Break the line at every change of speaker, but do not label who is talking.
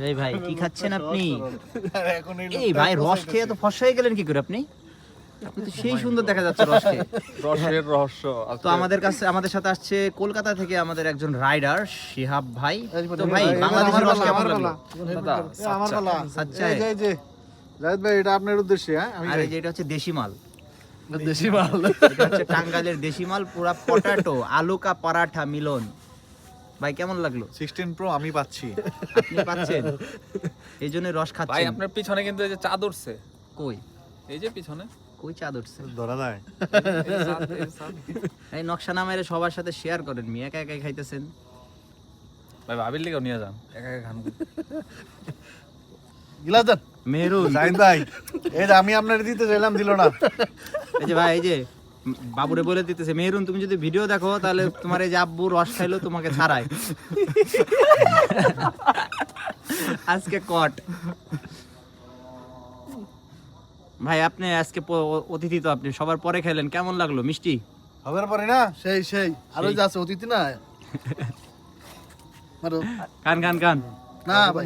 এই ভাই কি খাচ্ছেন আপনি? এই ভাই রস খেয়ে তো ফর্সা হয়ে গেলেন কি করে আপনি? আপনি তো সেই সুন্দর দেখা যাচ্ছে রস খেয়ে।
রসের রহস্য
তো আমাদের সাথে আসছে কলকাতা থেকে আমাদের একজন রাইডার শিহাব ভাই। তো ভাই বাংলাদেশের রস কেমন লাগলো? আচ্ছা
এই যে জাহিদ ভাই, এটা আপনার উদ্দেশ্যে।
আর এই যে এটা হচ্ছে দেশি মাল,
দেশি মাল।
এটা হচ্ছে টাঙ্গাইলের দেশি মাল, পুরা পটাটো আলু কা পরাঠা মিলন। ভাই কেমন লাগলো?
16 প্রো আমি পাচ্ছি।
আপনি পাচ্ছেন, এই জন্য রস
ভাই
খাচ্ছেন।
আপনার পিছনে কিন্তু এই যে চাঁদ উঠছে,
কই
এই যে পিছনে
কই চাঁদ উঠছে?
ধরা যায়।
এই যে চাঁদ, এই যে চাঁদ।
এই নকশা নামের সবার সাথে শেয়ার করেন, মি একা একাই খাইতেছেন।
ভাই ভাবির লিগেও নিয়ে যান, একা একা খান।
গিলাস দেন
মেহরুন,
জাহিদ ভাই। এই যে আমি আপনার দিতে চাইলাম, দিল না।
এই যে ভাই, এই যে বাবুরে বলে দিতেছে, মেহরুন তুমি যদি ভিডিও দেখো তাহলে তোমার এই যে আব্বু রস খাইলো তোমাকে ছাড়ায়। আজকে কট। ভাই আপনি আজকে অতিথি, তো আপনি সবার পরে খেলেন, কেমন লাগলো? মিষ্টি
হবার পরে না, সেই আরো যে আছে অতিথি না।
কান কান কান
না ভাই।